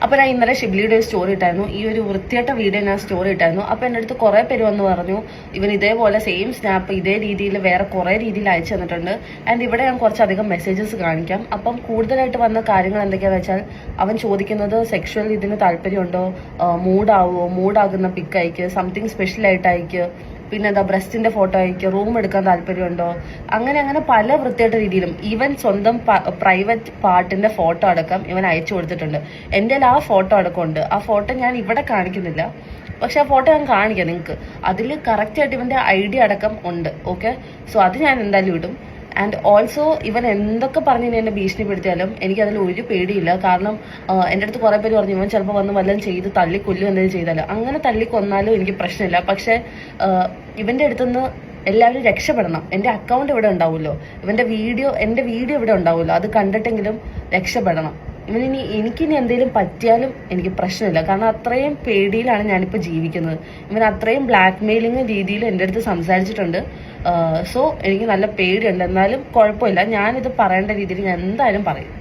അപ്പോൾ ഞാൻ ഇന്നലെ ഷിബ്ലിയുടെ ഒരു സ്റ്റോറി ഇട്ടായിരുന്നു, ഈ ഒരു വൃത്തിയായിട്ട വീഡിയോ ഞാൻ സ്റ്റോറി ഇട്ടായിരുന്നു. അപ്പോൾ എൻ്റെ അടുത്ത് കുറേ പേര് വന്ന് പറഞ്ഞു ഇവൻ ഇതേപോലെ സെയിം സ്നാപ്പ് ഇതേ രീതിയിൽ വേറെ കുറേ രീതിയിൽ അയച്ചു തന്നിട്ടുണ്ട്. ആൻഡ് ഇവിടെ ഞാൻ കുറച്ചധികം മെസ്സേജസ് കാണിക്കാം. അപ്പം കൂടുതലായിട്ട് വന്ന കാര്യങ്ങൾ എന്തൊക്കെയാണെന്ന് വെച്ചാൽ, അവൻ ചോദിക്കുന്നത് സെക്ഷൽ ഇതിന് താല്പര്യമുണ്ടോ, മൂഡാകുന്ന പിക്ക് അയക്ക്, സംതിങ് സ്പെഷ്യൽ ആയിട്ട് അയക്ക്, പിന്നെ എന്താ ബ്രസ്റ്റിന്റെ ഫോട്ടോ അയക്കുക, റൂം എടുക്കാൻ താല്പര്യമുണ്ടോ, അങ്ങനെ പല വൃത്തിയായിട്ട രീതിയിലും ഈവൻ സ്വന്തം പ്രൈവറ്റ് പാർട്ടിന്റെ ഫോട്ടോ അടക്കം ഇവൻ അയച്ചു കൊടുത്തിട്ടുണ്ട്. എൻ്റെ ആ ഫോട്ടോ അടക്കമുണ്ട്. ആ ഫോട്ടോ ഞാൻ ഇവിടെ കാണിക്കുന്നില്ല, പക്ഷെ ആ ഫോട്ടോ ഞാൻ കാണിക്കാം നിങ്ങൾക്ക്. അതിൽ കറക്റ്റായിട്ട് ഇവന്റെ ഐഡി അടക്കം ഉണ്ട്. ഓക്കെ, സോ അത് ഞാൻ എന്തായാലും ഇടും. ആൻഡ് ഓൾസോ ഇവൻ എന്തൊക്കെ പറഞ്ഞ് എന്നെ ഭീഷണിപ്പെടുത്തിയാലും എനിക്കതിൽ ഒരു പേടിയില്ല. കാരണം എൻ്റെ അടുത്ത് കുറേ പേര് പറഞ്ഞു ഇവൻ ചിലപ്പോൾ വന്ന് വല്ലതും ചെയ്ത് തല്ലിക്കൊല്ലും എന്തെങ്കിലും ചെയ്താലും. അങ്ങനെ തല്ലിക്കൊന്നാലും എനിക്ക് പ്രശ്നമില്ല. പക്ഷെ ഇവന്റെ അടുത്തുനിന്ന് എല്ലാവരും രക്ഷപ്പെടണം. എൻ്റെ അക്കൗണ്ട് ഇവിടെ ഉണ്ടാവുമല്ലോ, എൻ്റെ വീഡിയോ ഇവിടെ ഉണ്ടാവുമല്ലോ, അത് കണ്ടിട്ടെങ്കിലും രക്ഷപ്പെടണം. എനിക്കിനി എന്തെങ്കിലും പറ്റിയാലും എനിക്ക് പ്രശ്നമില്ല. കാരണം അത്രയും പേടിയിലാണ് ഞാനിപ്പോൾ ജീവിക്കുന്നത്. ഇവൻ അത്രയും ബ്ലാക്ക് മെയിലിങ് രീതിയിൽ എൻ്റെ അടുത്ത് സംസാരിച്ചിട്ടുണ്ട്. സോ എനിക്ക് നല്ല പേടിയുണ്ട്. എന്നാലും കുഴപ്പമില്ല, ഞാനിത് പറയേണ്ട രീതിയിൽ ഞാൻ എന്തായാലും പറയും.